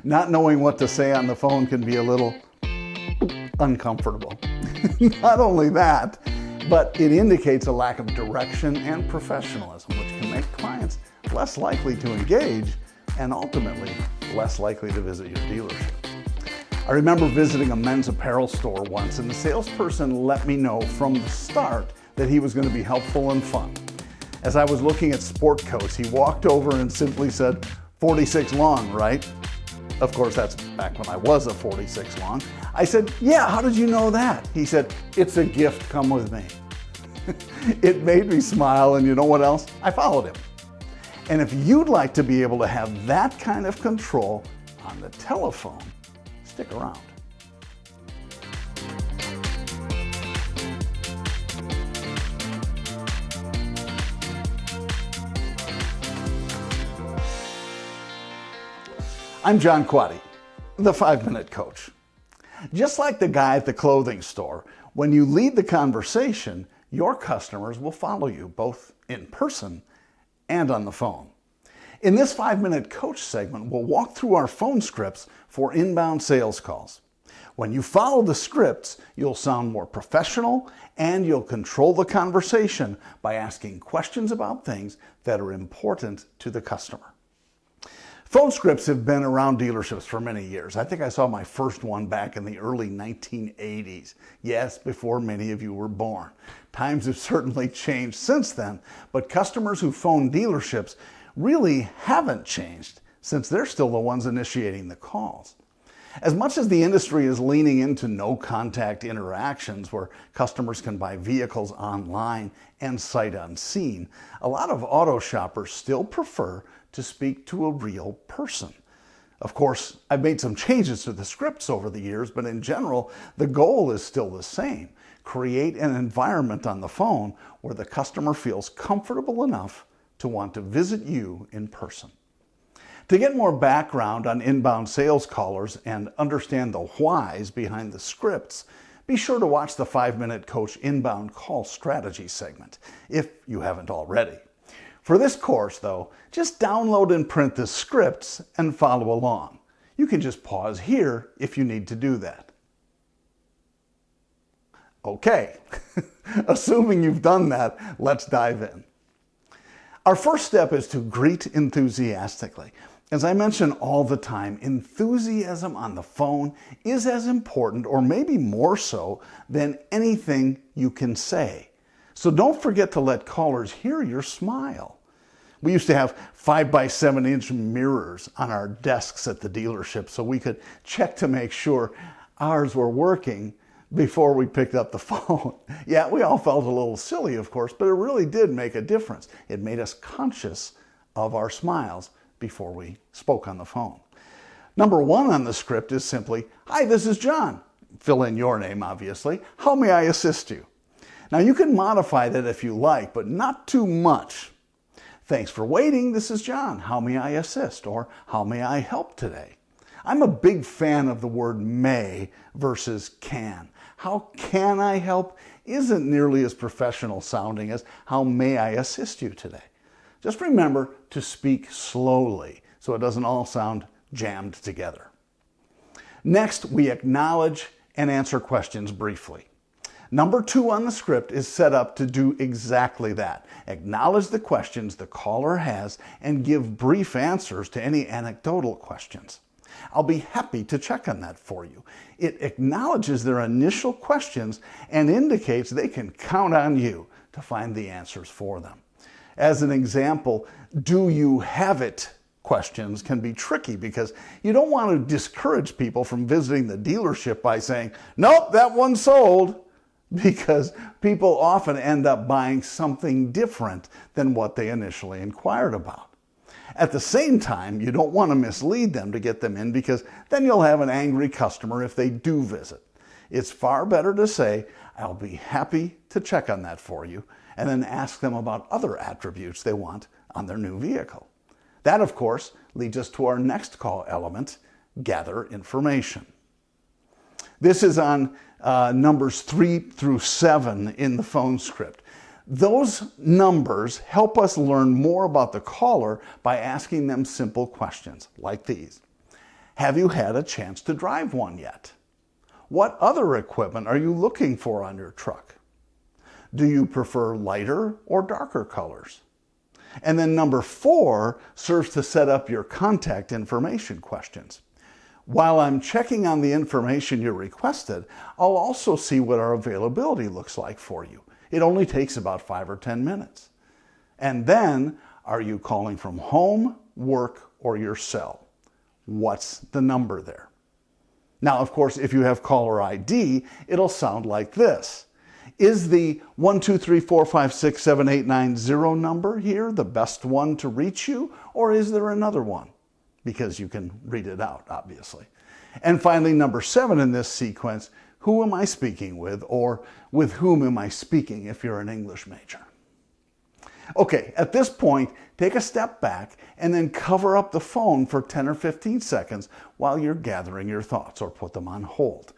Not knowing what to say on the phone can be a little uncomfortable. Not only that, but it indicates a lack of direction and professionalism, which can make clients less likely to engage and ultimately less likely to visit your dealership. I remember visiting a men's apparel store once, and the salesperson let me know from the start that he was going to be helpful and fun. As I was looking at sport coats, he walked over and simply said, 46 long, right? Of course, that's back when I was a 46 long. I said, yeah, how did you know that? He said, it's a gift, come with me. It made me smile, and you know what else? I followed him. And if you'd like to be able to have that kind of control on the telephone, stick around. I'm Jon Quade, the 5-Minute Coach. Just like the guy at the clothing store, when you lead the conversation, your customers will follow you both in person and on the phone. In this 5-Minute Coach segment, we'll walk through our phone scripts for inbound sales calls. When you follow the scripts, you'll sound more professional and you'll control the conversation by asking questions about things that are important to the customer. Phone scripts have been around dealerships for many years. I think I saw my first one back in the early 1980s. Yes, before many of you were born. Times have certainly changed since then, but customers who phone dealerships really haven't changed since they're still the ones initiating the calls. As much as the industry is leaning into no-contact interactions where customers can buy vehicles online and sight unseen, a lot of auto shoppers still prefer to speak to a real person. Of course, I've made some changes to the scripts over the years, but in general, the goal is still the same. Create an environment on the phone where the customer feels comfortable enough to want to visit you in person. To get more background on inbound sales callers and understand the whys behind the scripts, be sure to watch the 5-Minute Coach Inbound Call Strategy segment, if you haven't already. For this course, though, just download and print the scripts and follow along. You can just pause here if you need to do that. Okay, assuming you've done that, let's dive in. Our first step is to greet enthusiastically. As I mention all the time, enthusiasm on the phone is as important, or maybe more so, than anything you can say. So don't forget to let callers hear your smile. We used to have 5x7-inch mirrors on our desks at the dealership so we could check to make sure ours were working before we picked up the phone. Yeah, we all felt a little silly, of course, but it really did make a difference. It made us conscious of our smiles before we spoke on the phone. Number 1 on the script is simply, hi, this is John. Fill in your name, obviously. How may I assist you? Now, you can modify that if you like, but not too much. Thanks for waiting. This is John. How may I assist? Or how may I help today? I'm a big fan of the word may versus can. How can I help isn't nearly as professional sounding as how may I assist you today. Just remember to speak slowly so it doesn't all sound jammed together. Next, we acknowledge and answer questions briefly. Number 2 on the script is set up to do exactly that. Acknowledge the questions the caller has and give brief answers to any anecdotal questions. I'll be happy to check on that for you. It acknowledges their initial questions and indicates they can count on you to find the answers for them. As an example, do you have it? Questions can be tricky because you don't want to discourage people from visiting the dealership by saying, nope, that one's sold. Because people often end up buying something different than what they initially inquired about. At the same time, you don't want to mislead them to get them in because then you'll have an angry customer if they do visit. It's far better to say, I'll be happy to check on that for you, and then ask them about other attributes they want on their new vehicle. That, of course, leads us to our next call element, gather information. This is on numbers 3 through 7 in the phone script. Those numbers help us learn more about the caller by asking them simple questions like these. Have you had a chance to drive one yet? What other equipment are you looking for on your truck? Do you prefer lighter or darker colors? And then number 4 serves to set up your contact information questions. While I'm checking on the information you requested, I'll also see what our availability looks like for you. It only takes about 5 or 10 minutes. And then, are you calling from home, work, or your cell? What's the number there? Now, of course, if you have caller ID, it'll sound like this. Is the 123456789 number here the best one to reach you, or is there another one? Because you can read it out, obviously. And finally, number 7 in this sequence, who am I speaking with, or with whom am I speaking if you're an English major? Okay, at this point, take a step back and then cover up the phone for 10 or 15 seconds while you're gathering your thoughts, or put them on hold.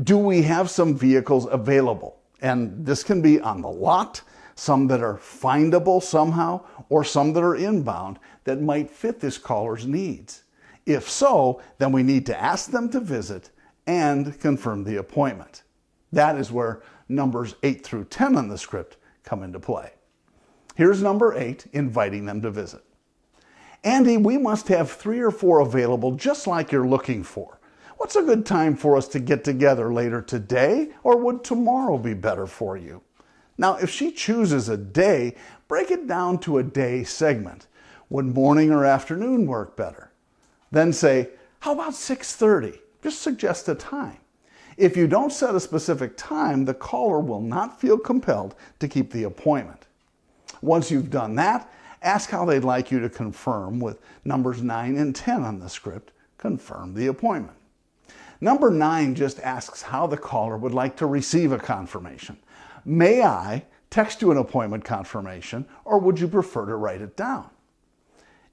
Do we have some vehicles available? And this can be on the lot, some that are findable somehow, or some that are inbound that might fit this caller's needs. If so, then we need to ask them to visit and confirm the appointment. That is where numbers 8 through 10 on the script come into play. Here's number 8, inviting them to visit. Andy, we must have 3 or 4 available just like you're looking for. What's a good time for us to get together later today, or would tomorrow be better for you? Now, if she chooses a day, break it down to a day segment. Would morning or afternoon work better? Then say, how about 6:30? Just suggest a time. If you don't set a specific time, the caller will not feel compelled to keep the appointment. Once you've done that, ask how they'd like you to confirm with numbers 9 and 10 on the script. Confirm the appointment. Number 9 just asks how the caller would like to receive a confirmation. May I text you an appointment confirmation, or would you prefer to write it down?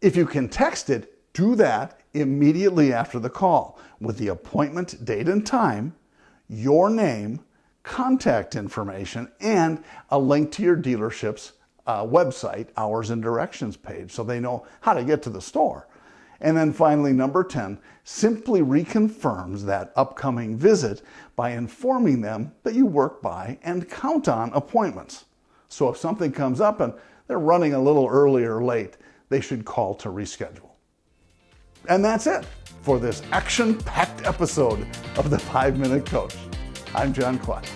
If you can text it, do that immediately after the call with the appointment date and time, your name, contact information, and a link to your dealership's website, hours and directions page, so they know how to get to the store. And then finally, number 10 simply reconfirms that upcoming visit by informing them that you work by and count on appointments. So if something comes up and they're running a little early or late, they should call to reschedule. And that's it for this action-packed episode of the 5-Minute Coach. I'm Jon Quade.